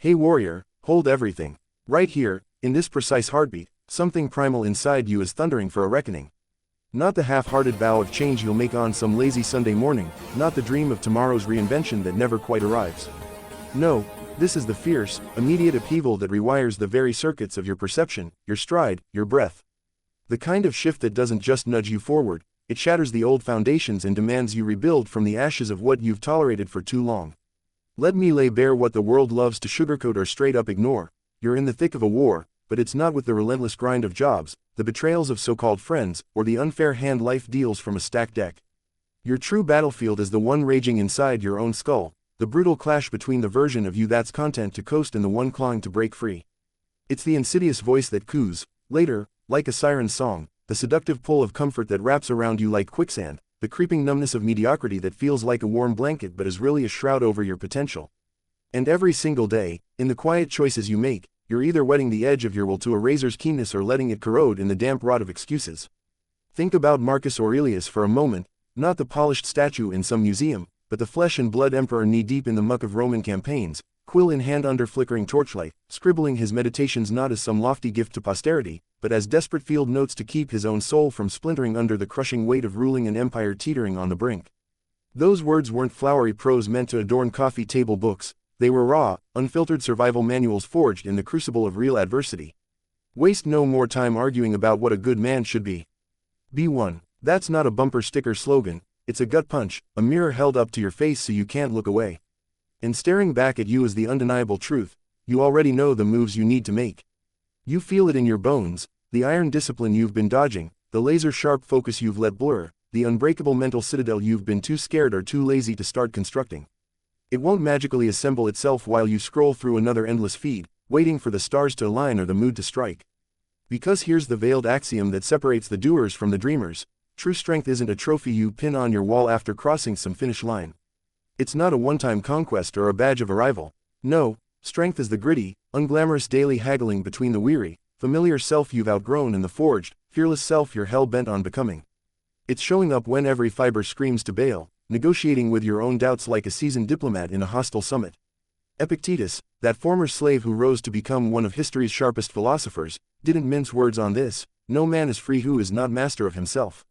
Hey warrior, hold everything. Right here, in this precise heartbeat, something primal inside you is thundering for a reckoning. Not the half-hearted vow of change you'll make on some lazy Sunday morning, not the dream of tomorrow's reinvention that never quite arrives. No, this is the fierce, immediate upheaval that rewires the very circuits of your perception, your stride, your breath. The kind of shift that doesn't just nudge you forward, it shatters the old foundations and demands you rebuild from the ashes of what you've tolerated for too long. Let me lay bare what the world loves to sugarcoat or straight up ignore. You're in the thick of a war, but it's not with the relentless grind of jobs, the betrayals of so-called friends, or the unfair hand life deals from a stacked deck. Your true battlefield is the one raging inside your own skull, the brutal clash between the version of you that's content to coast and the one clawing to break free. It's the insidious voice that coos, later, like a siren's song, the seductive pull of comfort that wraps around you like quicksand, the creeping numbness of mediocrity that feels like a warm blanket but is really a shroud over your potential. And every single day, in the quiet choices you make, you're either whetting the edge of your will to a razor's keenness or letting it corrode in the damp rot of excuses. Think about Marcus Aurelius for a moment, not the polished statue in some museum, but the flesh and blood emperor knee-deep in the muck of Roman campaigns, quill in hand under flickering torchlight, scribbling his meditations not as some lofty gift to posterity, but as desperate field notes to keep his own soul from splintering under the crushing weight of ruling an empire teetering on the brink. Those words weren't flowery prose meant to adorn coffee table books, they were raw, unfiltered survival manuals forged in the crucible of real adversity. Waste no more time arguing about what a good man should be. Be one. That's not a bumper sticker slogan, it's a gut punch, a mirror held up to your face so you can't look away. And staring back at you is the undeniable truth, you already know the moves you need to make. You feel it in your bones, the iron discipline you've been dodging, the laser-sharp focus you've let blur, the unbreakable mental citadel you've been too scared or too lazy to start constructing. It won't magically assemble itself while you scroll through another endless feed, waiting for the stars to align or the mood to strike. Because here's the veiled axiom that separates the doers from the dreamers, true strength isn't a trophy you pin on your wall after crossing some finish line. It's not a one-time conquest or a badge of arrival. No, strength is the gritty, unglamorous daily haggling between the weary, familiar self you've outgrown and the forged, fearless self you're hell-bent on becoming. It's showing up when every fiber screams to bail, negotiating with your own doubts like a seasoned diplomat in a hostile summit. Epictetus, that former slave who rose to become one of history's sharpest philosophers, didn't mince words on this: no man is free who is not master of himself.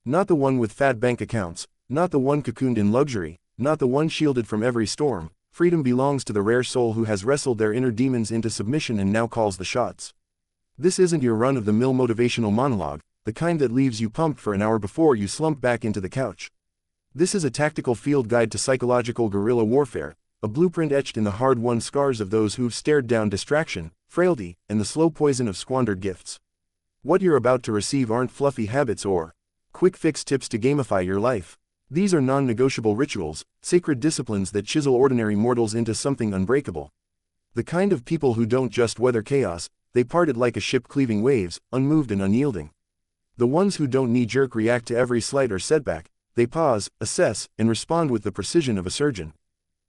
Not the one with fat bank accounts, not the one cocooned in luxury, not the one shielded from every storm. Freedom belongs to the rare soul who has wrestled their inner demons into submission and now calls the shots. This isn't your run-of-the-mill motivational monologue, the kind that leaves you pumped for an hour before you slump back into the couch. This is a tactical field guide to psychological guerrilla warfare, a blueprint etched in the hard-won scars of those who've stared down distraction, frailty, and the slow poison of squandered gifts. What you're about to receive aren't fluffy habits or quick-fix tips to gamify your life. These are non-negotiable rituals, sacred disciplines that chisel ordinary mortals into something unbreakable. The kind of people who don't just weather chaos, they part it like a ship cleaving waves, unmoved and unyielding. The ones who don't knee-jerk react to every slight or setback, they pause, assess, and respond with the precision of a surgeon.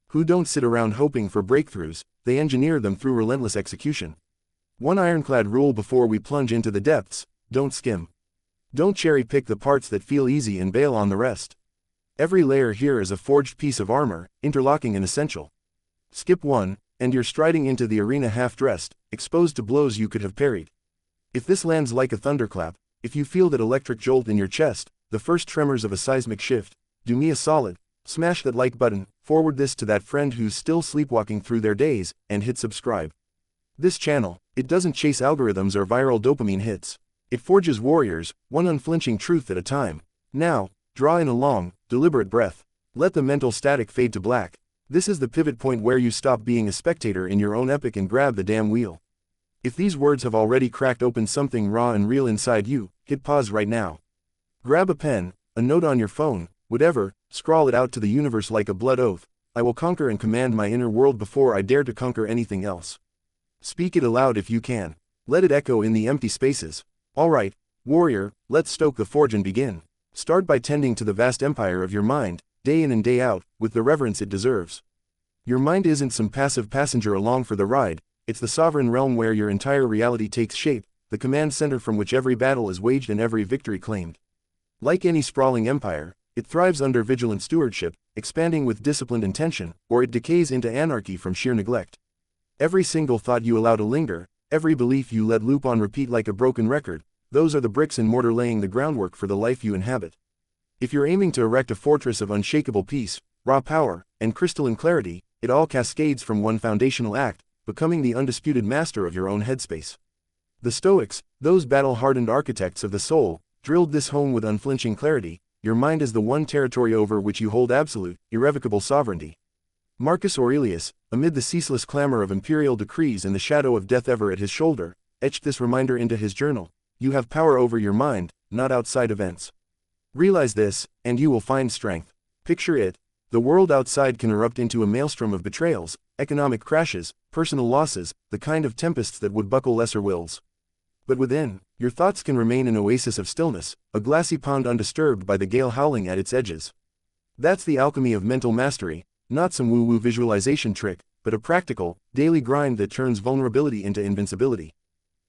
Who don't sit around hoping for breakthroughs, they engineer them through relentless execution. One ironclad rule before we plunge into the depths: don't skim. Don't cherry-pick the parts that feel easy and bail on the rest. Every layer here is a forged piece of armor, interlocking and essential. Skip one, and you're striding into the arena half-dressed, exposed to blows you could have parried. If this lands like a thunderclap, if you feel that electric jolt in your chest, the first tremors of a seismic shift, do me a solid, smash that like button, forward this to that friend who's still sleepwalking through their days, and hit subscribe. This channel, it doesn't chase algorithms or viral dopamine hits. It forges warriors, one unflinching truth at a time. Now, draw in a long, deliberate breath. Let the mental static fade to black. This is the pivot point where you stop being a spectator in your own epic and grab the damn wheel. If these words have already cracked open something raw and real inside you, hit pause right now. Grab a pen, a note on your phone, whatever, scrawl it out to the universe like a blood oath: I will conquer and command my inner world before I dare to conquer anything else. Speak it aloud if you can. Let it echo in the empty spaces. Alright, warrior, let's stoke the forge and begin. Start by tending to the vast empire of your mind, day in and day out, with the reverence it deserves. Your mind isn't some passive passenger along for the ride, it's the sovereign realm where your entire reality takes shape, the command center from which every battle is waged and every victory claimed. Like any sprawling empire, it thrives under vigilant stewardship, expanding with disciplined intention, or it decays into anarchy from sheer neglect. Every single thought you allow to linger, every belief you let loop on repeat like a broken record, those are the bricks and mortar laying the groundwork for the life you inhabit. If you're aiming to erect a fortress of unshakable peace, raw power, and crystalline clarity, it all cascades from one foundational act, becoming the undisputed master of your own headspace. The Stoics, those battle-hardened architects of the soul, drilled this home with unflinching clarity. Your mind is the one territory over which you hold absolute, irrevocable sovereignty. Marcus Aurelius, amid the ceaseless clamor of imperial decrees and the shadow of death ever at his shoulder, etched this reminder into his journal: you have power over your mind, not outside events. Realize this, and you will find strength. Picture it. The world outside can erupt into a maelstrom of betrayals, economic crashes, personal losses, the kind of tempests that would buckle lesser wills. But within, your thoughts can remain an oasis of stillness, a glassy pond undisturbed by the gale howling at its edges. That's the alchemy of mental mastery, not some woo-woo visualization trick, but a practical, daily grind that turns vulnerability into invincibility.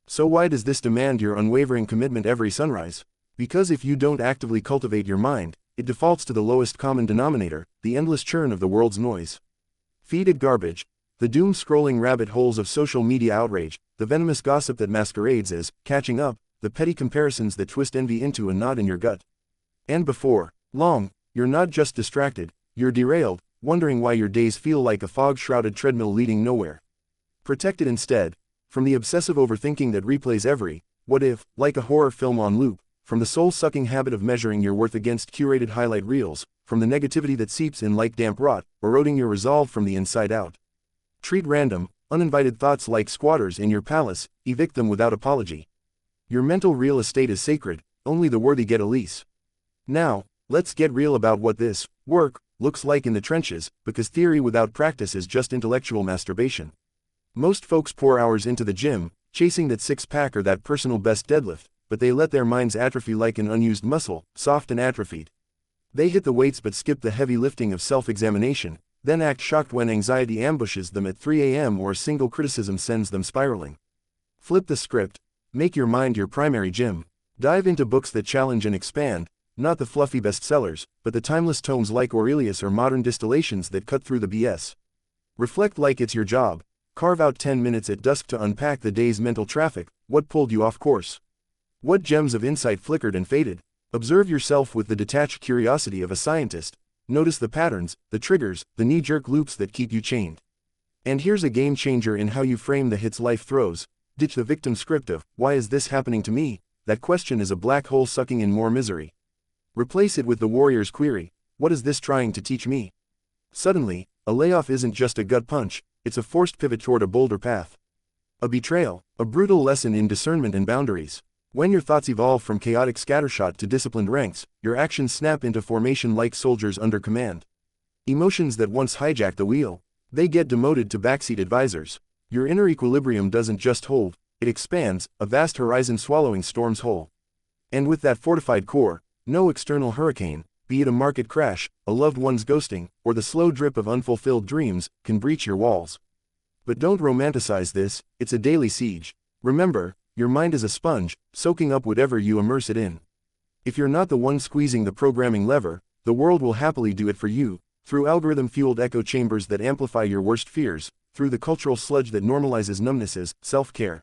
So why does this demand your unwavering commitment every sunrise? Because if you don't actively cultivate your mind, it defaults to the lowest common denominator, the endless churn of the world's noise. Feed it garbage, the doom-scrolling rabbit holes of social media outrage, the venomous gossip that masquerades as catching up, the petty comparisons that twist envy into a knot in your gut. And before long, you're not just distracted, you're derailed, wondering why your days feel like a fog-shrouded treadmill leading nowhere. Protect it instead from the obsessive overthinking that replays every what if, like a horror film on loop, from the soul-sucking habit of measuring your worth against curated highlight reels, from the negativity that seeps in like damp rot, eroding your resolve from the inside out. Treat random, uninvited thoughts like squatters in your palace, evict them without apology. Your mental real estate is sacred, only the worthy get a lease. Now, let's get real about what this work looks like in the trenches, because theory without practice is just intellectual masturbation. Most folks pour hours into the gym, chasing that six-pack or that personal best deadlift, but they let their minds atrophy like an unused muscle, soft and atrophied. They hit the weights but skip the heavy lifting of self-examination, then act shocked when anxiety ambushes them at 3 a.m. or a single criticism sends them spiraling. Flip the script, make your mind your primary gym. Dive into books that challenge and expand, not the fluffy bestsellers, but the timeless tomes like Aurelius or modern distillations that cut through the BS. Reflect like it's your job. Carve out 10 minutes at dusk to unpack the day's mental traffic. What pulled you off course? What gems of insight flickered and faded? Observe yourself with the detached curiosity of a scientist. Notice the patterns, the triggers, the knee-jerk loops that keep you chained. And here's a game changer in how you frame the hits life throws. Ditch the victim script of, "Why is this happening to me?" That question is a black hole sucking in more misery. Replace it with the warrior's query: "What is this trying to teach me?" Suddenly, a layoff isn't just a gut punch, it's a forced pivot toward a bolder path. A betrayal, a brutal lesson in discernment and boundaries. When your thoughts evolve from chaotic scattershot to disciplined ranks, your actions snap into formation like soldiers under command. Emotions that once hijacked the wheel, they get demoted to backseat advisors. Your inner equilibrium doesn't just hold, it expands, a vast horizon swallowing storms whole. And with that fortified core, no external hurricane, be it a market crash, a loved one's ghosting, or the slow drip of unfulfilled dreams, can breach your walls. But don't romanticize this, it's a daily siege. Remember, your mind is a sponge, soaking up whatever you immerse it in. If you're not the one squeezing the programming lever, the world will happily do it for you, through algorithm-fueled echo chambers that amplify your worst fears, through the cultural sludge that normalizes numbness as self-care.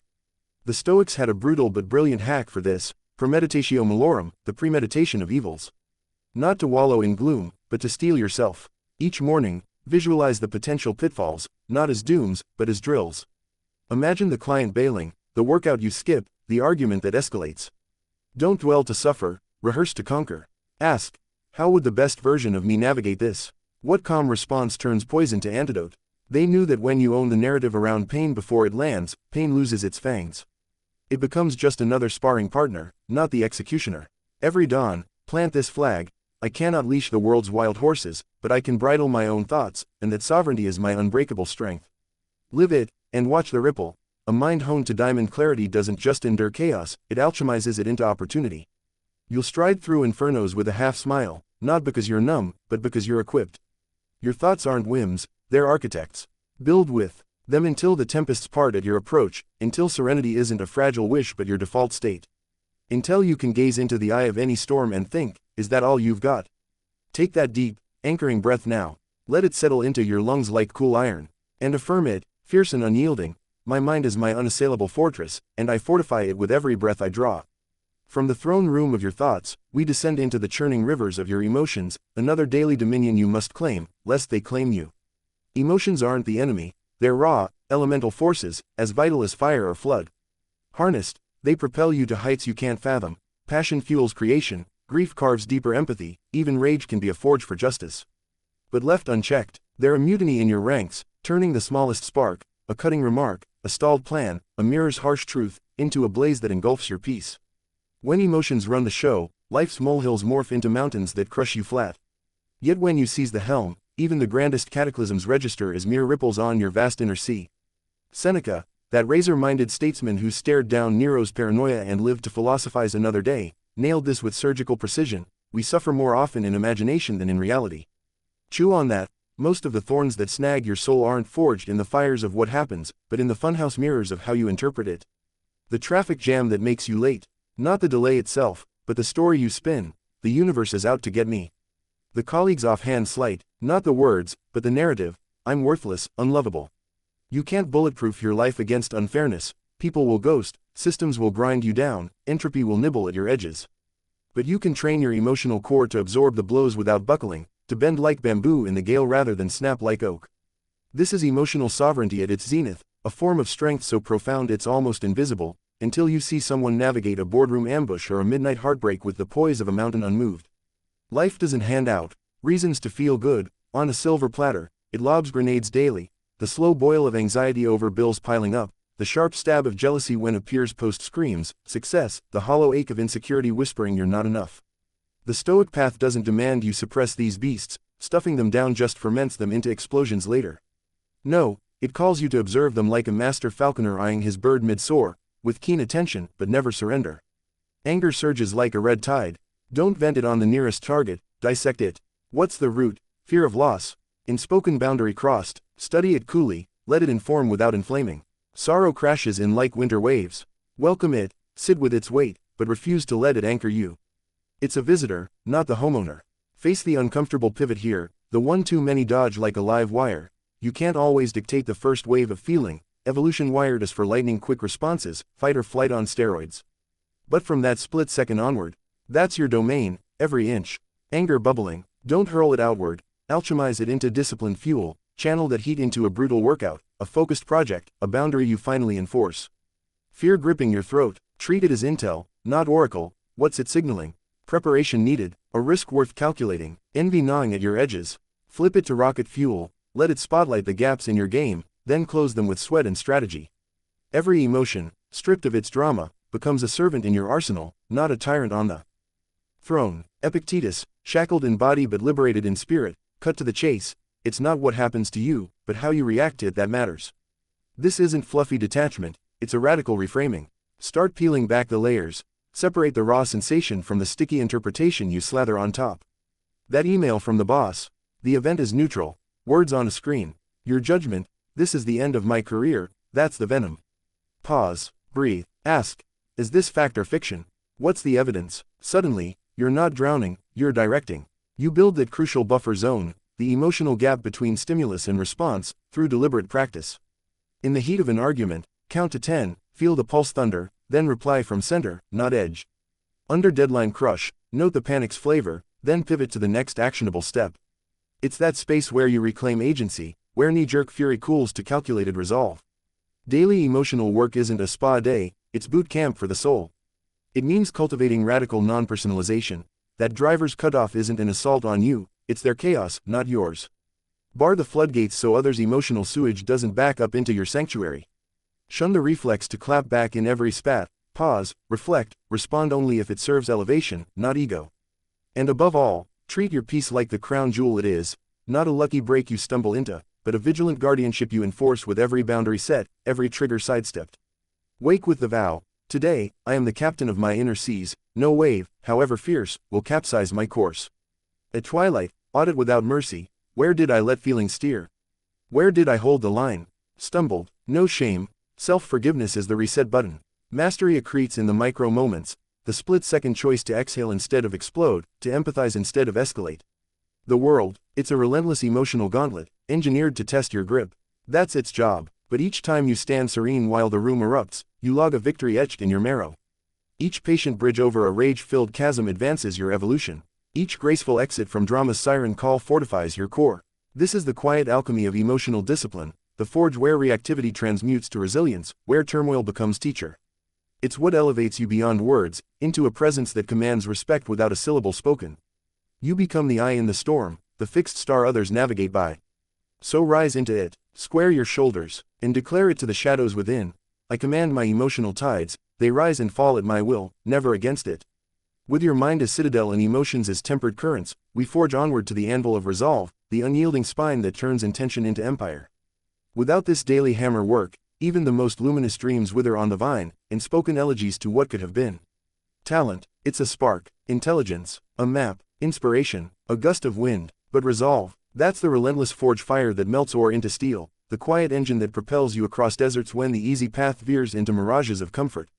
The Stoics had a brutal but brilliant hack for this: premeditatio malorum, the premeditation of evils. Not to wallow in gloom, but to steel yourself. Each morning, visualize the potential pitfalls, not as dooms, but as drills. Imagine the client bailing, the workout you skip, the argument that escalates. Don't dwell to suffer, rehearse to conquer. Ask, how would the best version of me navigate this? What calm response turns poison to antidote? They knew that when you own the narrative around pain before it lands, pain loses its fangs. It becomes just another sparring partner, not the executioner. Every dawn, plant this flag: I cannot leash the world's wild horses, but I can bridle my own thoughts, and that sovereignty is my unbreakable strength. Live it, and watch the ripple. A mind honed to diamond clarity doesn't just endure chaos, it alchemizes it into opportunity. You'll stride through infernos with a half smile, not because you're numb, but because you're equipped. Your thoughts aren't whims, they're architects. Build with them until the tempests part at your approach, until serenity isn't a fragile wish but your default state. Until you can gaze into the eye of any storm and think, is that all you've got? Take that deep, anchoring breath now. Let it settle into your lungs like cool iron. And affirm it: Fierce and unyielding, my mind is my unassailable fortress, and I fortify it with every breath I draw. From the throne room of your thoughts, we descend into the churning rivers of your emotions, another daily dominion you must claim, lest they claim you. Emotions aren't the enemy, they're raw, elemental forces, as vital as fire or flood. Harnessed, they propel you to heights you can't fathom. Passion fuels creation, grief carves deeper empathy, even rage can be a forge for justice. But left unchecked, they're a mutiny in your ranks, turning the smallest spark, a cutting remark, a stalled plan, a mirror's harsh truth, into a blaze that engulfs your peace. When emotions run the show, life's molehills morph into mountains that crush you flat. Yet when you seize the helm, even the grandest cataclysms register as mere ripples on your vast inner sea. Seneca, that razor-minded statesman who stared down Nero's paranoia and lived to philosophize another day, nailed this with surgical precision: we suffer more often in imagination than in reality. Chew on that. Most of the thorns that snag your soul aren't forged in the fires of what happens, but in the funhouse mirrors of how you interpret it. The traffic jam that makes you late. Not the delay itself, but the story you spin. The universe is out to get me. The colleague's offhand slight. Not the words, but the narrative. I'm worthless, unlovable. You can't bulletproof your life against unfairness. People will ghost, systems will grind you down, entropy will nibble at your edges. But you can train your emotional core to absorb the blows without buckling, to bend like bamboo in the gale rather than snap like oak. This is emotional sovereignty at its zenith, a form of strength so profound it's almost invisible, until you see someone navigate a boardroom ambush or a midnight heartbreak with the poise of a mountain unmoved. Life doesn't hand out reasons to feel good on a silver platter. It lobs grenades daily, the slow boil of anxiety over bills piling up, the sharp stab of jealousy when a peer's post screams success, the hollow ache of insecurity whispering you're not enough. The Stoic path doesn't demand you suppress these beasts, stuffing them down just ferments them into explosions later. No, it calls you to observe them like a master falconer eyeing his bird mid-soar, with keen attention, but never surrender. Anger surges like a red tide. Don't vent it on the nearest target, dissect it. What's the root? Fear of loss. Unspoken boundary crossed, study it coolly, let it inform without inflaming. Sorrow crashes in like winter waves. Welcome it, sit with its weight, but refuse to let it anchor you. It's a visitor, not the homeowner. Face the uncomfortable pivot here, the one too many dodge like a live wire. You can't always dictate the first wave of feeling. Evolution wired us for lightning-quick responses, fight or flight on steroids. But from that split second onward, that's your domain, every inch. Anger bubbling, don't hurl it outward, alchemize it into disciplined fuel, channel that heat into a brutal workout, a focused project, a boundary you finally enforce. Fear gripping your throat, treat it as intel, not oracle. What's it signaling? Preparation needed, a risk worth calculating, envy gnawing at your edges. Flip it to rocket fuel, let it spotlight the gaps in your game, then close them with sweat and strategy. Every emotion, stripped of its drama, becomes a servant in your arsenal, not a tyrant on the throne. Epictetus, shackled in body but liberated in spirit, cut to the chase. It's not what happens to you, but how you react to it that matters. This isn't fluffy detachment, it's a radical reframing. Start peeling back the layers. Separate the raw sensation from the sticky interpretation you slather on top. That email from the boss. The event is neutral. Words on a screen. Your judgment. This is the end of my career. That's the venom. Pause. Breathe. Ask. Is this fact or fiction? What's the evidence? Suddenly, you're not drowning, you're directing. You build that crucial buffer zone, the emotional gap between stimulus and response, through deliberate practice. In the heat of an argument, count to 10, feel the pulse thunder, then reply from center, not edge. Under deadline crush, note the panic's flavor, then pivot to the next actionable step. It's that space where you reclaim agency, where knee-jerk fury cools to calculated resolve. Daily emotional work isn't a spa day, it's boot camp for the soul. It means cultivating radical non-personalization. That driver's cutoff isn't an assault on you, it's their chaos, not yours. Bar the floodgates so others' emotional sewage doesn't back up into your sanctuary. Shun the reflex to clap back in every spat. Pause, reflect, respond only if it serves elevation, not ego. And above all, treat your peace like the crown jewel it is, not a lucky break you stumble into, but a vigilant guardianship you enforce with every boundary set, every trigger sidestepped. Wake with the vow: today, I am the captain of my inner seas, no wave, however fierce, will capsize my course. At twilight, audit without mercy: where did I let feelings steer? Where did I hold the line? Stumbled, no shame. Self-forgiveness is the reset button. Mastery accretes in the micro moments, the split-second choice to exhale instead of explode, to empathize instead of escalate. The world, it's a relentless emotional gauntlet, engineered to test your grip. That's its job. But each time you stand serene while the room erupts, you log a victory etched in your marrow. Each patient bridge over a rage-filled chasm advances your evolution. Each graceful exit from drama's siren call fortifies your core. This is the quiet alchemy of emotional discipline, the forge where reactivity transmutes to resilience, where turmoil becomes teacher. It's what elevates you beyond words, into a presence that commands respect without a syllable spoken. You become the eye in the storm, the fixed star others navigate by. So rise into it, square your shoulders, and declare it to the shadows within. I command my emotional tides, they rise and fall at my will, never against it. With your mind as citadel and emotions as tempered currents, we forge onward to the anvil of resolve, the unyielding spine that turns intention into empire. Without this daily hammer work, even the most luminous dreams wither on the vine, and spoken elegies to what could have been. Talent, it's a spark, intelligence, a map, inspiration, a gust of wind, but resolve, that's the relentless forge fire that melts ore into steel, the quiet engine that propels you across deserts when the easy path veers into mirages of comfort.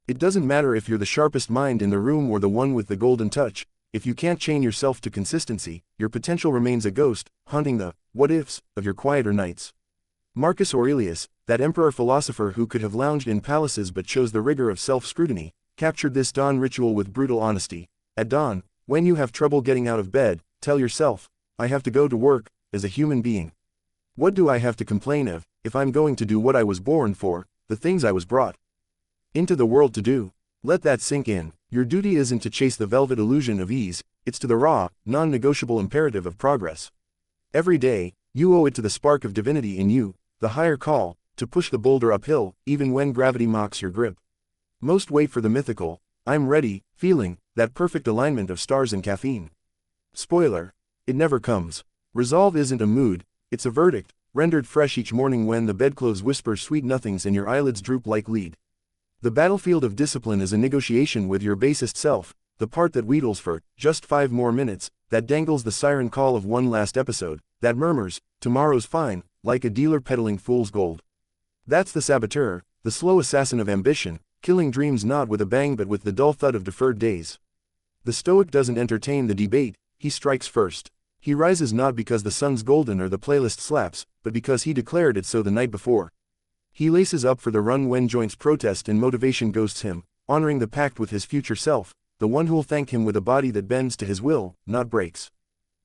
It doesn't matter if you're the sharpest mind in the room or the one with the golden touch, if you can't chain yourself to consistency, your potential remains a ghost, haunting the what-ifs of your quieter nights. Marcus Aurelius, that emperor-philosopher who could have lounged in palaces but chose the rigor of self-scrutiny, captured this dawn ritual with brutal honesty. At dawn, when you have trouble getting out of bed, tell yourself, I have to go to work, as a human being. What do I have to complain of, if I'm going to do what I was born for, the things I was brought into the world to do? Let that sink in. Your duty isn't to chase the velvet illusion of ease, it's to the raw, non-negotiable imperative of progress. Every day, you owe it to the spark of divinity in you, the higher call, to push the boulder uphill, even when gravity mocks your grip. Most wait for the mythical, I'm ready, feeling, that perfect alignment of stars and caffeine. Spoiler, it never comes. Resolve isn't a mood, it's a verdict, rendered fresh each morning when the bedclothes whisper sweet nothings and your eyelids droop like lead. The battlefield of discipline is a negotiation with your basest self, the part that wheedles for just 5 more minutes, that dangles the siren call of one last episode, that murmurs, tomorrow's fine, like a dealer peddling fool's gold. That's the saboteur, the slow assassin of ambition, killing dreams not with a bang but with the dull thud of deferred days. The Stoic doesn't entertain the debate, he strikes first. He rises not because the sun's golden or the playlist slaps, but because he declared it so the night before. He laces up for the run when joints protest and motivation ghosts him, honoring the pact with his future self, the one who'll thank him with a body that bends to his will, not breaks.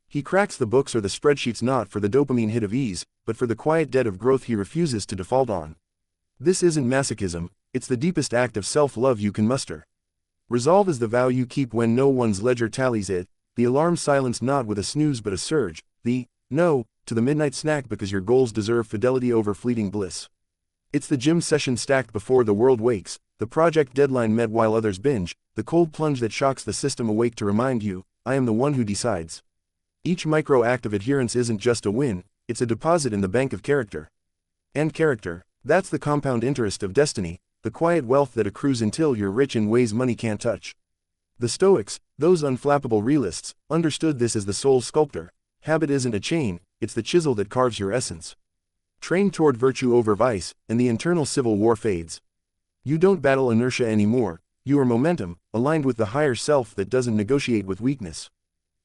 He cracks the books or the spreadsheets not for the dopamine hit of ease, but for the quiet debt of growth he refuses to default on. This isn't masochism, it's the deepest act of self-love you can muster. Resolve is the vow you keep when no one's ledger tallies it, the alarm silenced not with a snooze but a surge, the no to the midnight snack because your goals deserve fidelity over fleeting bliss. It's the gym session stacked before the world wakes, the project deadline met while others binge, the cold plunge that shocks the system awake to remind you, I am the one who decides. Each micro act of adherence isn't just a win, it's a deposit in the bank of character. And character, that's the compound interest of destiny, the quiet wealth that accrues until you're rich in ways money can't touch. The Stoics, those unflappable realists, understood this as the soul's sculptor. Habit isn't a chain, it's the chisel that carves your essence. Train toward virtue over vice, and the internal civil war fades. You don't battle inertia anymore, you are momentum, aligned with the higher self that doesn't negotiate with weakness.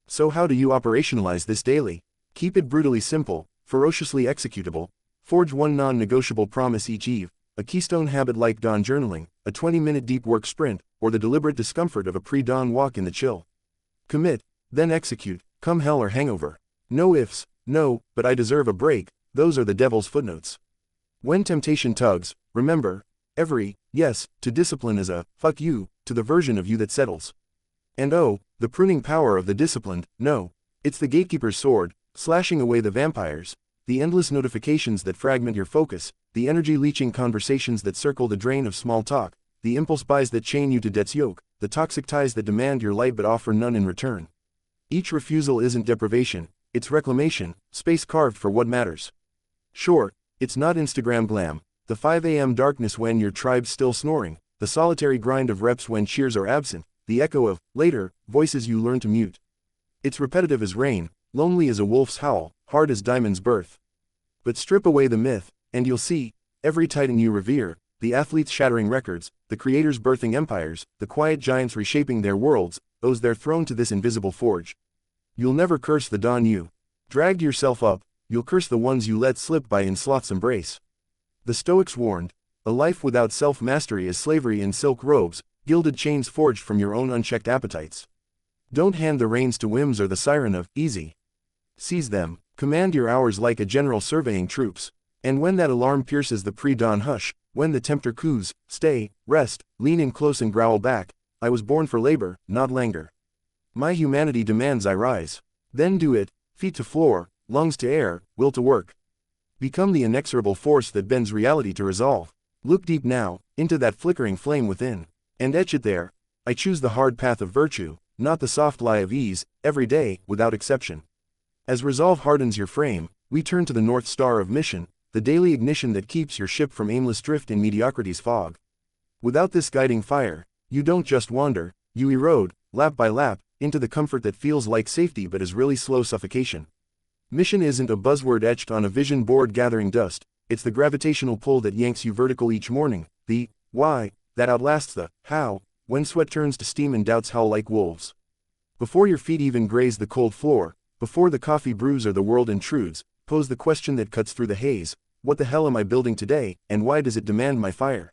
So how do you operationalize this daily? Keep it brutally simple, ferociously executable. Forge one non-negotiable promise each eve, a keystone habit like dawn journaling, a 20-minute deep work sprint, or the deliberate discomfort of a pre-dawn walk in the chill. Commit, then execute, come hell or hangover. No ifs, no, but I deserve a break, those are the devil's footnotes. When temptation tugs, remember, every yes to discipline is a fuck you to the version of you that settles. And oh, the pruning power of the disciplined, no. It's the gatekeeper's sword, slashing away the vampires, the endless notifications that fragment your focus, the energy-leeching conversations that circle the drain of small talk, the impulse buys that chain you to debt's yoke, the toxic ties that demand your light but offer none in return. Each refusal isn't deprivation, it's reclamation, space carved for what matters. Sure, it's not Instagram glam, the 5 a.m. darkness when your tribe's still snoring, the solitary grind of reps when cheers are absent, the echo of, later, voices you learn to mute. It's repetitive as rain, lonely as a wolf's howl, hard as diamond's birth. But strip away the myth, and you'll see, every titan you revere, the athletes shattering records, the creators birthing empires, the quiet giants reshaping their worlds, owes their throne to this invisible forge. You'll never curse the dawn you dragged yourself up, you'll curse the ones you let slip by in sloth's embrace. The Stoics warned, a life without self-mastery is slavery in silk robes, gilded chains forged from your own unchecked appetites. Don't hand the reins to whims or the siren of easy. Seize them, command your hours like a general surveying troops, and when that alarm pierces the pre-dawn hush, when the tempter coos, stay, rest, lean in close and growl back, I was born for labor, not languor. My humanity demands I rise. Then do it, feet to floor, lungs to air, will to work. Become the inexorable force that bends reality to resolve. Look deep now, into that flickering flame within, and etch it there. I choose the hard path of virtue, not the soft lie of ease, every day, without exception. As resolve hardens your frame, we turn to the North Star of mission, the daily ignition that keeps your ship from aimless drift in mediocrity's fog. Without this guiding fire, you don't just wander, you erode, lap by lap, into the comfort that feels like safety but is really slow suffocation. Mission isn't a buzzword etched on a vision board gathering dust, it's the gravitational pull that yanks you vertical each morning, the why that outlasts the how, when sweat turns to steam and doubts howl like wolves. Before your feet even graze the cold floor, before the coffee brews or the world intrudes, pose the question that cuts through the haze: what the hell am I building today, and why does it demand my fire?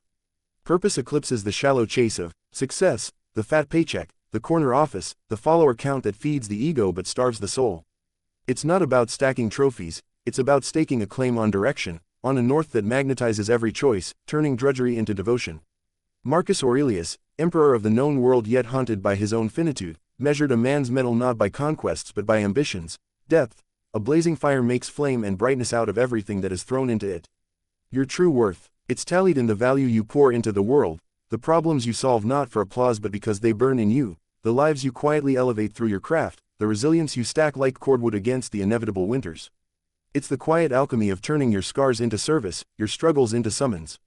Purpose eclipses the shallow chase of success, the fat paycheck, the corner office, the follower count that feeds the ego but starves the soul. It's not about stacking trophies, it's about staking a claim on direction, on a north that magnetizes every choice, turning drudgery into devotion. Marcus Aurelius, emperor of the known world yet haunted by his own finitude, measured a man's mettle not by conquests but by ambitions, depth. A blazing fire makes flame and brightness out of everything that is thrown into it. Your true worth, it's tallied in the value you pour into the world, the problems you solve not for applause but because they burn in you, the lives you quietly elevate through your craft, the resilience you stack like cordwood against the inevitable winters. It's the quiet alchemy of turning your scars into service, your struggles into summons.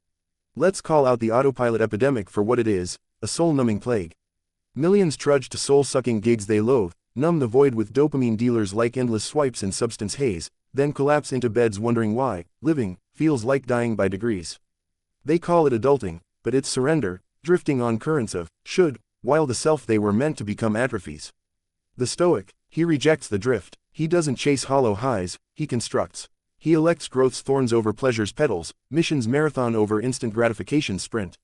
Let's call out the autopilot epidemic for what it is, a soul-numbing plague. Millions trudge to soul-sucking gigs they loathe, numb the void with dopamine dealers like endless swipes and substance haze, then collapse into beds wondering why living feels like dying by degrees. They call it adulting, but it's surrender, drifting on currents of should, while the self they were meant to become atrophies. The Stoic, he rejects the drift, he doesn't chase hollow highs, he constructs. He elects growth's thorns over pleasure's petals, mission's marathon over instant gratification's sprint.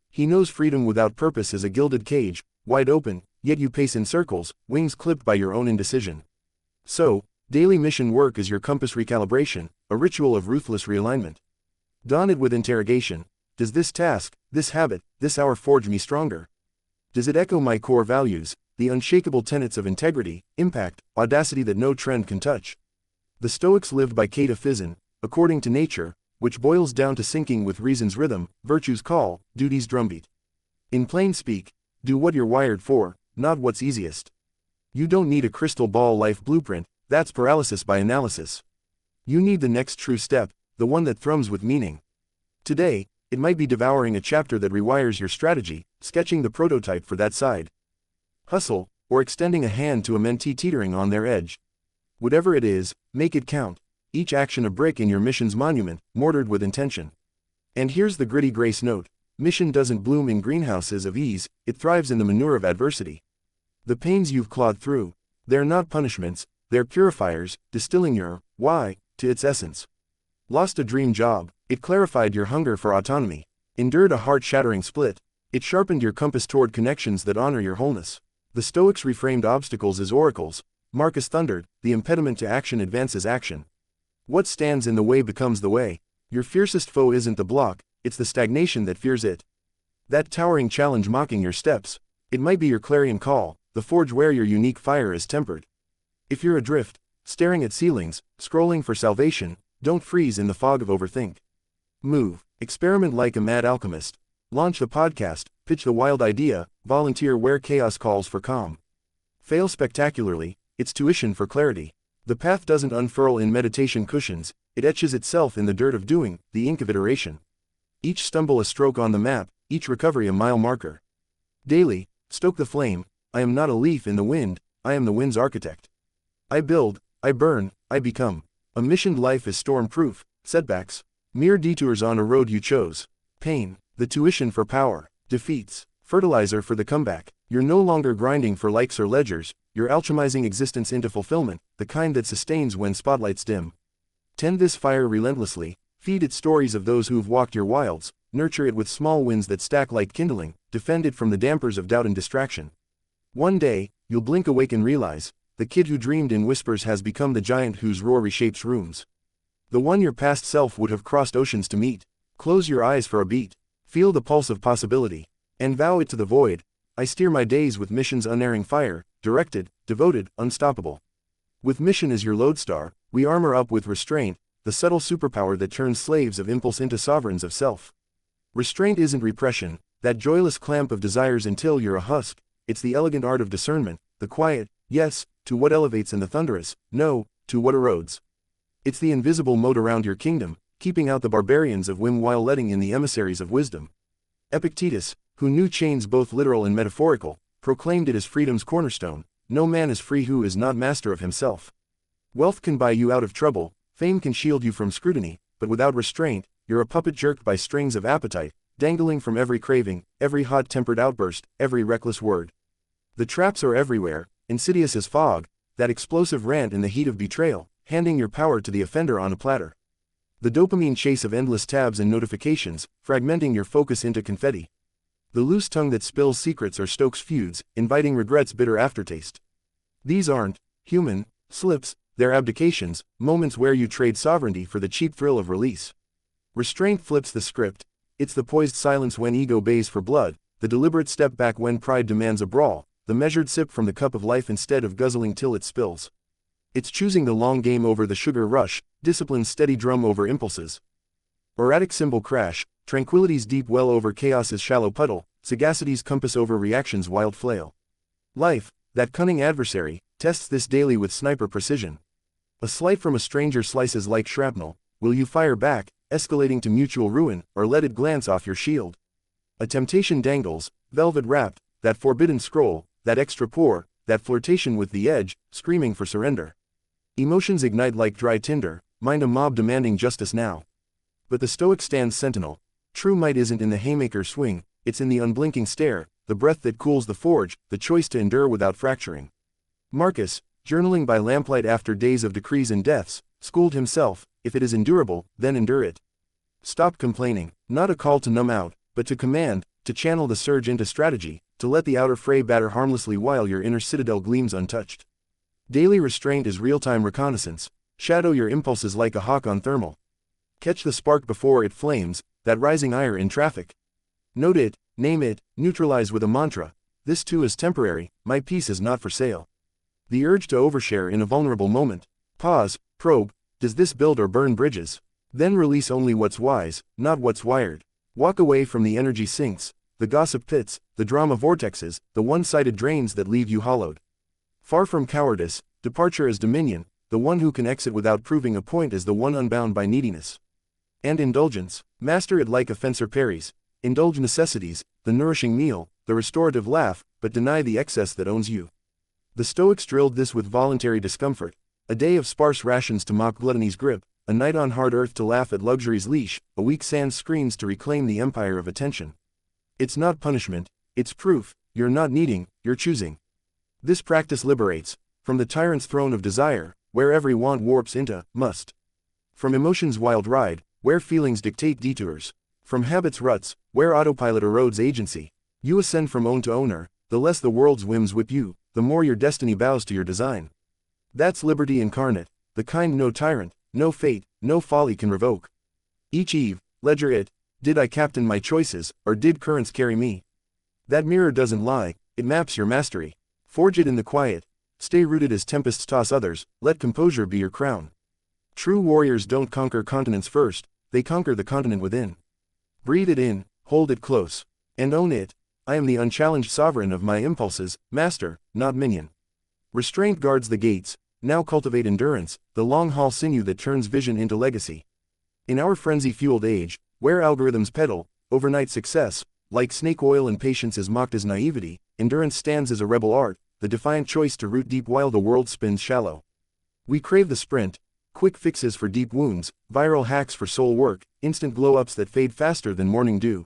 He knows freedom without purpose is a gilded cage, wide open, yet you pace in circles, wings clipped by your own indecision. So, daily mission work is your compass recalibration, a ritual of ruthless realignment. Dawn it with interrogation: does this task, this habit, this hour forge me stronger? Does it echo my core values, the unshakable tenets of integrity, impact, audacity that no trend can touch? The Stoics lived by kataphizin, according to nature, which boils down to syncing with reason's rhythm, virtue's call, duty's drumbeat. In plain speak, do what you're wired for, not what's easiest. You don't need a crystal ball life blueprint, that's paralysis by analysis. You need the next true step, the one that thrums with meaning. Today, it might be devouring a chapter that rewires your strategy, sketching the prototype for that side hustle, or extending a hand to a mentee teetering on their edge. Whatever it is, make it count, each action a brick in your mission's monument, mortared with intention. And here's the gritty grace note: mission doesn't bloom in greenhouses of ease, it thrives in the manure of adversity. The pains you've clawed through, they're not punishments, they're purifiers, distilling your why to its essence. Lost a dream job, it clarified your hunger for autonomy. Endured a heart-shattering split, it sharpened your compass toward connections that honor your wholeness. The Stoics reframed obstacles as oracles. Marcus thundered, the impediment to action advances action. What stands in the way becomes the way. Your fiercest foe isn't the block, it's the stagnation that fears it. That towering challenge mocking your steps, it might be your clarion call, the forge where your unique fire is tempered. If you're adrift, staring at ceilings, scrolling for salvation, don't freeze in the fog of overthink. Move, experiment like a mad alchemist. Launch a podcast, pitch the wild idea, volunteer where chaos calls for calm. Fail spectacularly, it's tuition for clarity. The path doesn't unfurl in meditation cushions, it etches itself in the dirt of doing, the ink of iteration. Each stumble a stroke on the map, each recovery a mile marker. Daily, stoke the flame. I am not a leaf in the wind, I am the wind's architect. I build, I burn, I become. A missioned life is storm-proof, setbacks, mere detours on a road you chose. Pain, the tuition for power. Defeats, fertilizer for the comeback. You're no longer grinding for likes or ledgers, you're alchemizing existence into fulfillment, the kind that sustains when spotlights dim. Tend this fire relentlessly, Feed it stories of those who've walked your wilds, nurture it with small wins that stack like kindling, defend it from the dampers of doubt and distraction. One day, you'll blink awake and realize, the kid who dreamed in whispers has become the giant whose roar reshapes rooms. The one your past self would have crossed oceans to meet. Close your eyes for a beat. Feel the pulse of possibility. And vow it to the void. I steer my days with mission's unerring fire, directed, devoted, unstoppable. With mission as your lodestar, we armor up with restraint, the subtle superpower that turns slaves of impulse into sovereigns of self. Restraint isn't repression, that joyless clamp of desires until you're a husk. It's the elegant art of discernment, the quiet, yes, to what elevates and the thunderous, no, to what erodes. It's the invisible moat around your kingdom, keeping out the barbarians of whim while letting in the emissaries of wisdom. Epictetus, who knew chains both literal and metaphorical, proclaimed it as freedom's cornerstone. No man is free who is not master of himself. Wealth can buy you out of trouble, fame can shield you from scrutiny, but without restraint, you're a puppet jerked by strings of appetite, dangling from every craving, every hot-tempered outburst, every reckless word. The traps are everywhere, insidious as fog, that explosive rant in the heat of betrayal, handing your power to the offender on a platter. The dopamine chase of endless tabs and notifications, fragmenting your focus into confetti. The loose tongue that spills secrets or stokes feuds, inviting regret's bitter aftertaste. These aren't human slips, they're abdications, moments where you trade sovereignty for the cheap thrill of release. Restraint flips the script. It's the poised silence when ego bays for blood, the deliberate step back when pride demands a brawl, the measured sip from the cup of life instead of guzzling till it spills. It's choosing the long game over the sugar rush, discipline's steady drum over impulses. Erratic cymbal crash, tranquility's deep well over chaos's shallow puddle, sagacity's compass over reaction's wild flail. Life, that cunning adversary, tests this daily with sniper precision. A slight from a stranger slices like shrapnel. Will you fire back, escalating to mutual ruin, or let it glance off your shield? A temptation dangles, velvet wrapped, that forbidden scroll, that extra pour, that flirtation with the edge, screaming for surrender. Emotions ignite like dry tinder, mind a mob demanding justice now. But the Stoic stands sentinel. True might isn't in the haymaker swing, it's in the unblinking stare, the breath that cools the forge, the choice to endure without fracturing. Marcus, journaling by lamplight after days of decrees and deaths, schooled himself, if it is endurable, then endure it. Stop complaining, not a call to numb out, but to command, to channel the surge into strategy, to let the outer fray batter harmlessly while your inner citadel gleams untouched. Daily restraint is real-time reconnaissance. Shadow your impulses like a hawk on thermal. Catch the spark before it flames, that rising ire in traffic. Note it, name it, neutralize with a mantra. This too is temporary, my peace is not for sale. The urge to overshare in a vulnerable moment. Pause, probe, does this build or burn bridges? Then release only what's wise, not what's wired. Walk away from the energy sinks, the gossip pits, the drama vortexes, the one-sided drains that leave you hollowed. Far from cowardice, departure is dominion, the one who can exit without proving a point is the one unbound by neediness. And indulgence, master it like a fencer parries. Indulge necessities, the nourishing meal, the restorative laugh, but deny the excess that owns you. The Stoics drilled this with voluntary discomfort. A day of sparse rations to mock gluttony's grip, a night on hard earth to laugh at luxury's leash, a week sans screens to reclaim the empire of attention. It's not punishment, it's proof, you're not needing, you're choosing. This practice liberates, from the tyrant's throne of desire, where every want warps into must. From emotion's wild ride, where feelings dictate detours. From habit's ruts, where autopilot erodes agency. You ascend from own to owner, the less the world's whims whip you, the more your destiny bows to your design. That's liberty incarnate, the kind no tyrant, no fate, no folly can revoke. Each eve, ledger it, did I captain my choices, or did currents carry me? That mirror doesn't lie, it maps your mastery. Forge it in the quiet, stay rooted as tempests toss others, let composure be your crown. True warriors don't conquer continents first, they conquer the continent within. Breathe it in, hold it close, and own it. I am the unchallenged sovereign of my impulses, master, not minion. Restraint guards the gates, now cultivate endurance, the long-haul sinew that turns vision into legacy. In our frenzy-fueled age, where algorithms peddle overnight success, like snake oil and patience is mocked as naivety, endurance stands as a rebel art, the defiant choice to root deep while the world spins shallow. We crave the sprint, quick fixes for deep wounds, viral hacks for soul work, instant glow-ups that fade faster than morning dew.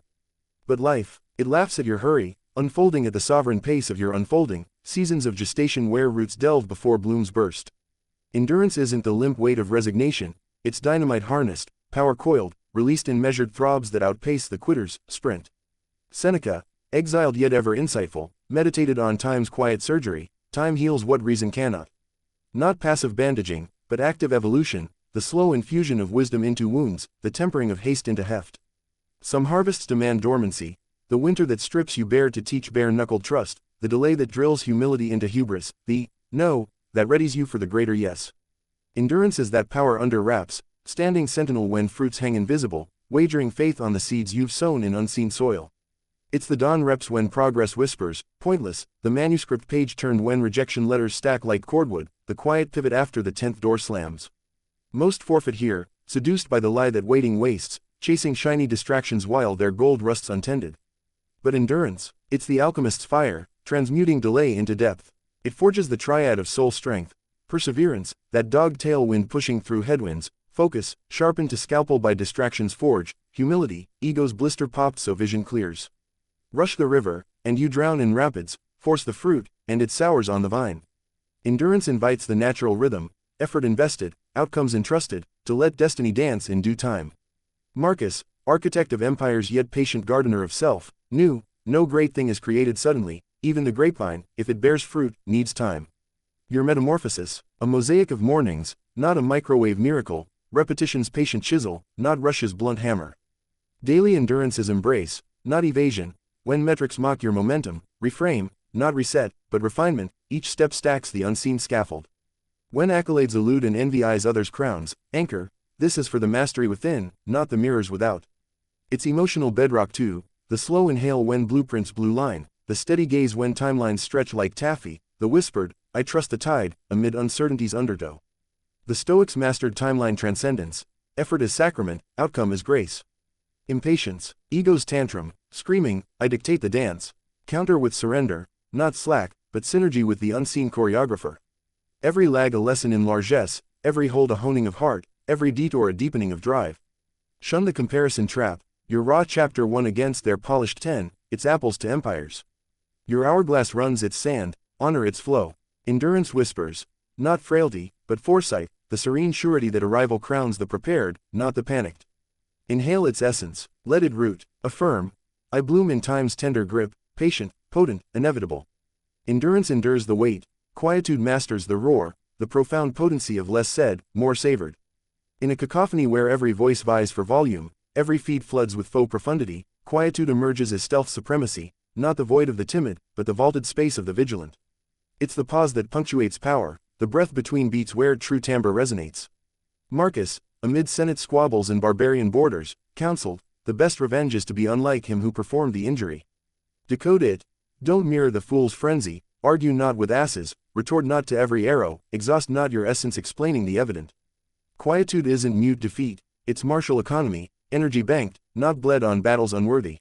But life, it laughs at your hurry, unfolding at the sovereign pace of your unfolding, seasons of gestation where roots delve before blooms burst. Endurance isn't the limp weight of resignation, it's dynamite harnessed, power coiled, released in measured throbs that outpace the quitter's sprint. Seneca, exiled yet ever insightful, meditated on time's quiet surgery. Time heals what reason cannot. Not passive bandaging, but active evolution, the slow infusion of wisdom into wounds, the tempering of haste into heft. Some harvests demand dormancy, the winter that strips you bare to teach bare-knuckled trust, the delay that drills humility into hubris, the no that readies you for the greater yes. Endurance is that power under wraps, standing sentinel when fruits hang invisible, wagering faith on the seeds you've sown in unseen soil. It's the dawn reps when progress whispers, pointless, the manuscript page turned when rejection letters stack like cordwood, the quiet pivot after the 10th door slams. Most forfeit here, seduced by the lie that waiting wastes, chasing shiny distractions while their gold rusts untended. But endurance, it's the alchemist's fire, transmuting delay into depth. It forges the triad of soul strength, perseverance, that dogged tailwind pushing through headwinds, focus, sharpened to scalpel by distraction's forge, humility, ego's blister popped so vision clears. Rush the river, and you drown in rapids, force the fruit, and it sours on the vine. Endurance invites the natural rhythm, effort invested, outcomes entrusted, to let destiny dance in due time. Marcus, architect of empires yet patient gardener of self, knew, no great thing is created suddenly, even the grapevine, if it bears fruit, needs time. Your metamorphosis, a mosaic of mornings, not a microwave miracle, repetition's patient chisel, not rush's blunt hammer. Daily endurance is embrace, not evasion. When metrics mock your momentum, reframe, not reset, but refinement, each step stacks the unseen scaffold. When accolades elude and envy eyes others' crowns, anchor, this is for the mastery within, not the mirrors without. It's emotional bedrock too, the slow inhale when blueprints blue line, the steady gaze when timelines stretch like taffy, the whispered, I trust the tide, amid uncertainty's undertow. The Stoics mastered timeline transcendence, effort is sacrament, outcome is grace. Impatience, ego's tantrum, screaming, I dictate the dance, counter with surrender, not slack, but synergy with the unseen choreographer. Every lag a lesson in largesse, every hold a honing of heart, every detour a deepening of drive. Shun the comparison trap, your raw chapter 1 against their polished 10, it's apples to empires. Your hourglass runs its sand, honor its flow. Endurance whispers, not frailty, but foresight, the serene surety that arrival crowns the prepared, not the panicked. Inhale its essence, let it root, affirm, I bloom in time's tender grip, patient, potent, inevitable. Endurance endures the weight, quietude masters the roar, the profound potency of less said, more savored. In a cacophony where every voice vies for volume, every feed floods with faux profundity, quietude emerges as stealth supremacy, not the void of the timid, but the vaulted space of the vigilant. It's the pause that punctuates power, the breath between beats where true timbre resonates. Marcus, amid Senate squabbles and barbarian borders, counseled, the best revenge is to be unlike him who performed the injury. Decode it. Don't mirror the fool's frenzy, argue not with asses, retort not to every arrow, exhaust not your essence explaining the evident. Quietude isn't mute defeat, it's martial economy, energy banked, not bled on battles unworthy.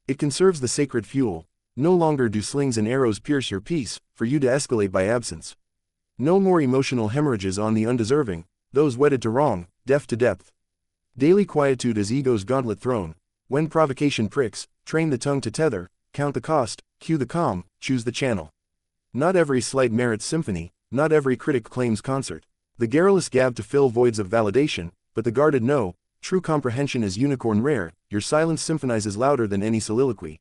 It conserves the sacred fuel. No longer do slings and arrows pierce your peace, for you to escalate by absence. No more emotional hemorrhages on the undeserving, those wedded to wrong, deaf to depth. Daily quietude is ego's gauntlet thrown. When provocation pricks, train the tongue to tether, count the cost, cue the calm, choose the channel. Not every slight merits symphony, not every critic claims concert. The garrulous gab to fill voids of validation, but the guarded no, true comprehension is unicorn rare, your silence symphonizes louder than any soliloquy.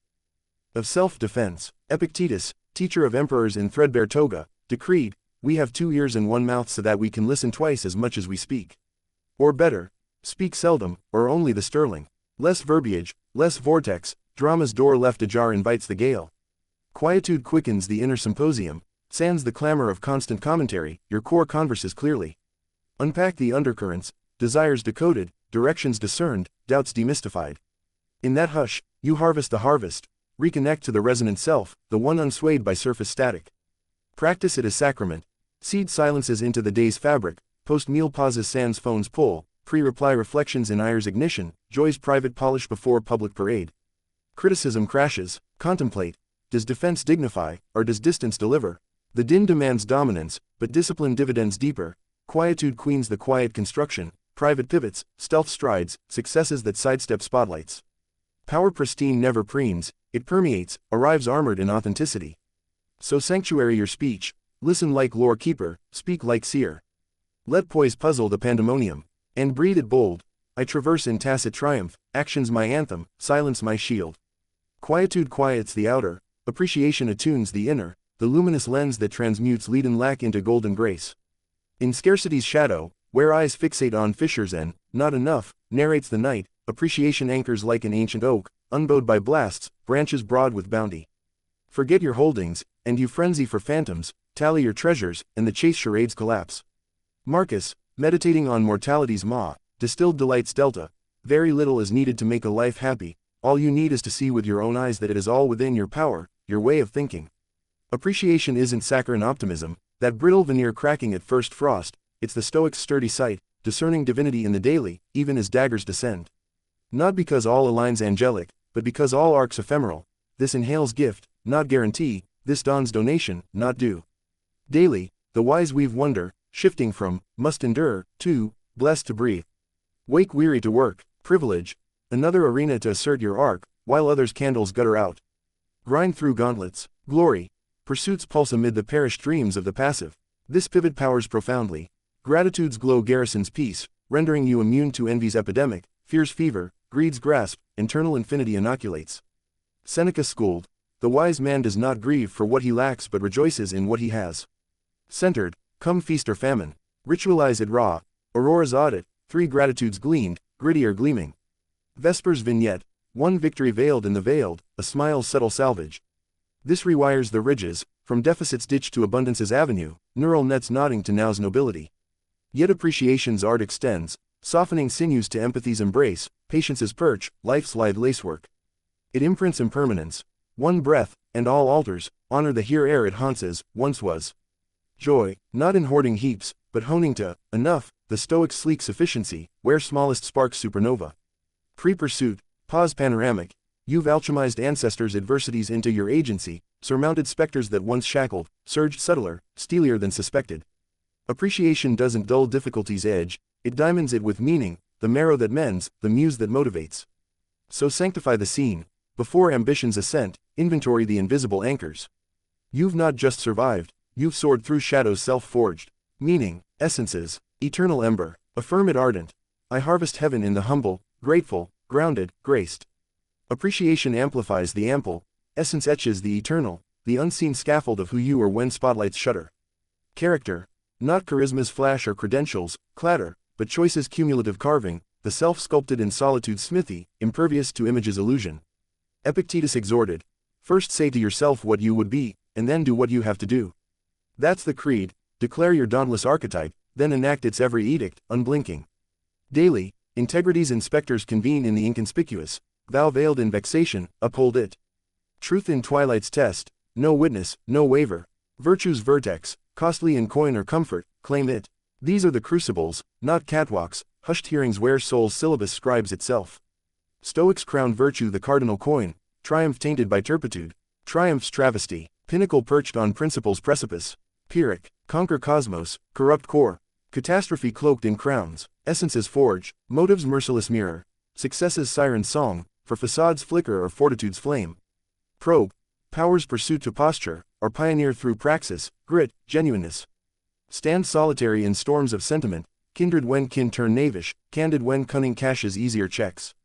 Of self-defense, Epictetus, teacher of emperors in threadbare toga, decreed, we have 2 ears and 1 mouth so that we can listen twice as much as we speak. Or better, speak seldom, or only the sterling. Less verbiage, less vortex, drama's door left ajar invites the gale. Quietude quickens the inner symposium, sans the clamor of constant commentary, your core converses clearly. Unpack the undercurrents, desires decoded, directions discerned, doubts demystified. In that hush, you harvest the harvest, reconnect to the resonant self, the one unswayed by surface static. Practice it as sacrament. Seed silences into the day's fabric, post-meal pauses sans phone's pull, pre-reply reflections in ire's ignition, joy's private polish before public parade. Criticism crashes, contemplate. Does defense dignify, or does distance deliver? The din demands dominance, but discipline dividends deeper. Quietude queens the quiet construction, private pivots, stealth strides, successes that sidestep spotlights. Power pristine never preens, it permeates, arrives armored in authenticity. So sanctuary your speech, listen like lore keeper, speak like seer. Let poise puzzle the pandemonium, and breed it bold. I traverse in tacit triumph, action's my anthem, silence my shield. Quietude quiets the outer, appreciation attunes the inner, the luminous lens that transmutes leaden lack into golden grace. In scarcity's shadow, where eyes fixate on fissures and, not enough, narrates the night, appreciation anchors like an ancient oak, unbowed by blasts, branches broad with bounty. Forget your holdings, and you frenzy for phantoms, tally your treasures, and the chase charades collapse. Marcus, meditating on mortality's maw, distilled delight's delta, very little is needed to make a life happy, all you need is to see with your own eyes that it is all within your power, your way of thinking. Appreciation isn't saccharine optimism, that brittle veneer cracking at first frost, it's the Stoic's sturdy sight, discerning divinity in the daily, even as daggers descend. Not because all aligns angelic, but because all arcs ephemeral, this inhales gift, not guarantee, this dawns donation, not due. Daily, the wise weave wonder, shifting from, must endure, to, blessed to breathe. Wake weary to work, privilege, another arena to assert your arc, while others' candles gutter out. Grind through gauntlets, glory, pursuits pulse amid the perished dreams of the passive. This pivot powers profoundly. Gratitude's glow garrisons peace, rendering you immune to envy's epidemic, fear's fever, greed's grasp, internal infinity inoculates. Seneca schooled, the wise man does not grieve for what he lacks but rejoices in what he has. Centered, come feast or famine, ritualize it raw, aurora's audit, 3 gratitudes gleamed, gritty or gleaming. Vesper's vignette, 1 victory veiled in the veiled, a smile's subtle salvage. This rewires the ridges, from deficit's ditch to abundance's avenue, neural nets nodding to now's nobility. Yet appreciation's art extends, softening sinews to empathy's embrace, patience's perch, life's lithe lacework. It imprints impermanence. 1 breath, and all alters, honor the here ere it haunts as, once was. Joy, not in hoarding heaps, but honing to, enough, the Stoic's sleek sufficiency, where smallest sparks supernova. Pre-pursuit, pause panoramic, you've alchemized ancestors' adversities into your agency, surmounted specters that once shackled, surged subtler, steelier than suspected. Appreciation doesn't dull difficulty's edge, it diamonds it with meaning, the marrow that mends, the muse that motivates. So sanctify the scene, before ambition's ascent, inventory the invisible anchors. You've not just survived, you've soared through shadows self-forged. Meaning, essences, eternal ember, affirm it ardent. I harvest heaven in the humble, grateful, grounded, graced. Appreciation amplifies the ample, essence etches the eternal, the unseen scaffold of who you are when spotlights shudder. Character, not charisma's flash or credentials, clatter, but choice's cumulative carving, the self-sculpted in solitude's smithy, impervious to image's illusion. Epictetus exhorted, first say to yourself what you would be, and then do what you have to do. That's the creed, declare your dauntless archetype, then enact its every edict, unblinking. Daily, integrity's inspectors convene in the inconspicuous, thou veiled in vexation, uphold it. Truth in twilight's test, no witness, no waver, virtue's vertex, costly in coin or comfort, claim it. These are the crucibles, not catwalks, hushed hearings where soul's syllabus scribes itself. Stoics crown virtue the cardinal coin, triumph tainted by turpitude, triumph's travesty, pinnacle perched on principle's precipice, Pyrrhic, conquer cosmos, corrupt core, catastrophe cloaked in crowns, essence's forge, motive's merciless mirror, success's siren song, for facade's flicker or fortitude's flame. Probe, power's pursuit to posture, or pioneer through praxis, grit, genuineness. Stand solitary in storms of sentiment, kindred when kin turn knavish, candid when cunning cashes easier checks.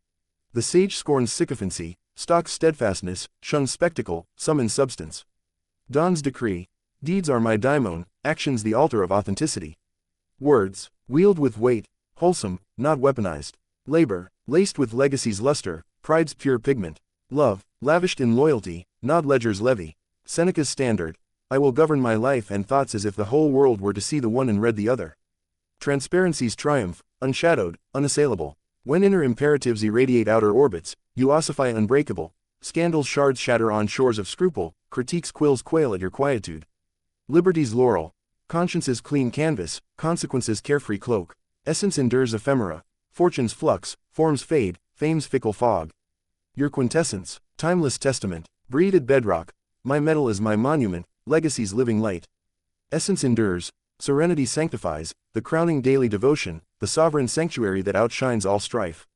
The sage scorns sycophancy, stalks steadfastness, shuns spectacle, summons substance. Dawn's decree, deeds are my daimon, actions the altar of authenticity. Words, wield with weight, wholesome, not weaponized. Labor, laced with legacy's luster, pride's pure pigment. Love, lavished in loyalty, not ledger's levy. Seneca's standard, I will govern my life and thoughts as if the whole world were to see the one and read the other. Transparency's triumph, unshadowed, unassailable. When inner imperatives irradiate outer orbits, you ossify unbreakable. Scandal's shards shatter on shores of scruple, critique's quills quail at your quietude. Liberty's laurel, conscience's clean canvas, consequence's carefree cloak. Essence endures ephemera, fortune's flux, forms fade, fame's fickle fog. Your quintessence, timeless testament, breathed bedrock, my metal is my monument, legacy's living light. Essence endures, serenity sanctifies, the crowning daily devotion, the sovereign sanctuary that outshines all strife.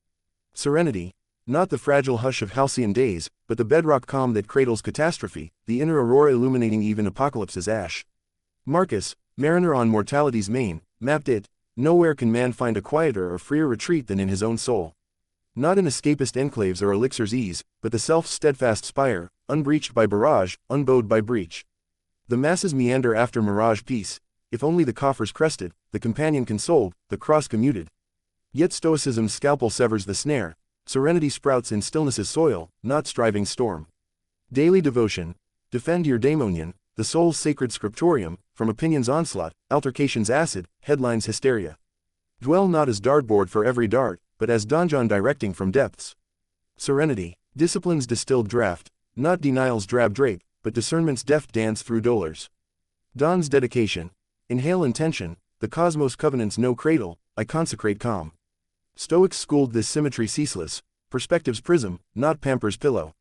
Serenity, not the fragile hush of halcyon days, but the bedrock calm that cradles catastrophe, the inner aurora illuminating even apocalypse's ash. Marcus, mariner on mortality's main, mapped it, Nowhere can man find a quieter or freer retreat than in his own soul. Not in escapist enclaves or elixir's ease, but the self's steadfast spire, unbreached by barrage, unbowed by breach. The masses meander after mirage peace, if only the coffer's crested, the companion consoled, the cross commuted. Yet Stoicism's scalpel severs the snare, serenity sprouts in stillness's soil, not striving's storm. Daily devotion. Defend your daemonion, the soul's sacred scriptorium, from opinion's onslaught, altercation's acid, headlines hysteria. Dwell not as dartboard for every dart, but as donjon directing from depths. Serenity. Discipline's distilled draught, not denial's drab drape, but discernment's deft dance through dolors. Dawn's dedication. Inhale intention, the cosmos covenants no cradle, I consecrate calm. Stoics schooled this symmetry ceaseless, perspective's prism, not pamper's pillow.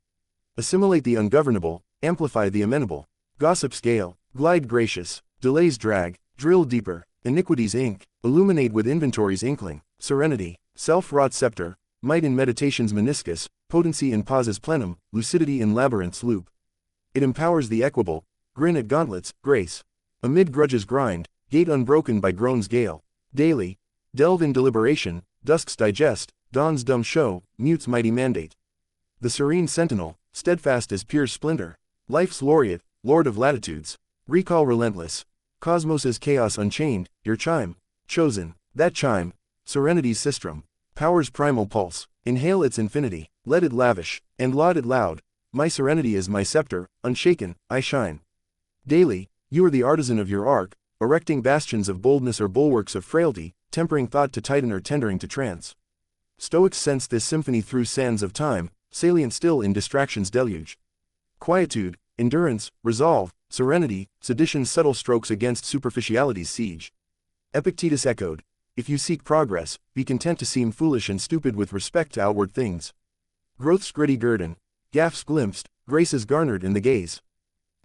Assimilate the ungovernable, amplify the amenable. Gossip scale, glide gracious, delays drag, drill deeper, iniquity's ink, illuminate with inventory's inkling. Serenity. Self-wrought scepter, might in meditation's meniscus, potency in pause's plenum, lucidity in labyrinth's loop. It empowers the equable, grin at gauntlets, grace. Amid grudges grind, gate unbroken by groan's gale. Daily. Delve in deliberation, dusk's digest, dawn's dumb show, mute's mighty mandate. The serene sentinel, steadfast as pure splendor. Life's laureate, lord of latitudes. Recall relentless. Cosmos's chaos unchained, your chime. Chosen. That chime. Serenity's sistrum. Power's primal pulse. Inhale its infinity. Let it lavish, and laud it loud. My serenity is my scepter, unshaken, I shine. Daily. You are the artisan of your arc, erecting bastions of boldness or bulwarks of frailty, tempering thought to titan or tendering to trance. Stoics sense this symphony through sands of time, salient still in distraction's deluge. Quietude, endurance, resolve, serenity, sedition's subtle strokes against superficiality's siege. Epictetus echoed, if you seek progress, be content to seem foolish and stupid with respect to outward things. Growth's gritty guerdon, gaffs glimpsed, grace is garnered in the gaze.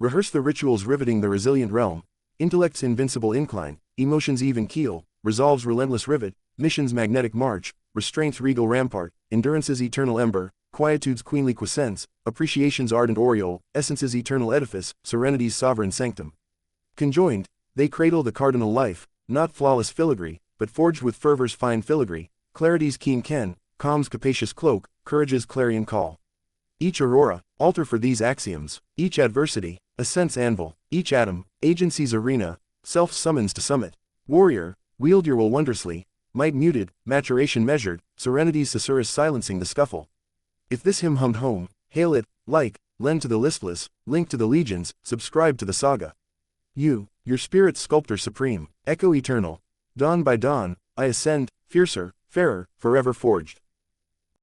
Rehearse the rituals riveting the resilient realm, intellect's invincible incline, emotion's even keel, resolve's relentless rivet, mission's magnetic march, restraint's regal rampart, endurance's eternal ember, quietude's queenly quiescence, appreciation's ardent aureole, essence's eternal edifice, serenity's sovereign sanctum. Conjoined, they cradle the cardinal life, not flawless filigree, but forged with fervor's fine filigree, clarity's keen ken, calm's capacious cloak, courage's clarion call. Each aurora, altar for these axioms, each adversity, ascent's anvil, each atom, agency's arena, self summons to summit. Warrior, wield your will wondrously, might muted, maturation measured, serenity's susurrus silencing the scuffle. If this hymn hummed home, hail it, like, lend to the listless, link to the legions, subscribe to the saga. You, your spirit's sculptor supreme, echo eternal. Dawn by dawn, I ascend, fiercer, fairer, forever forged.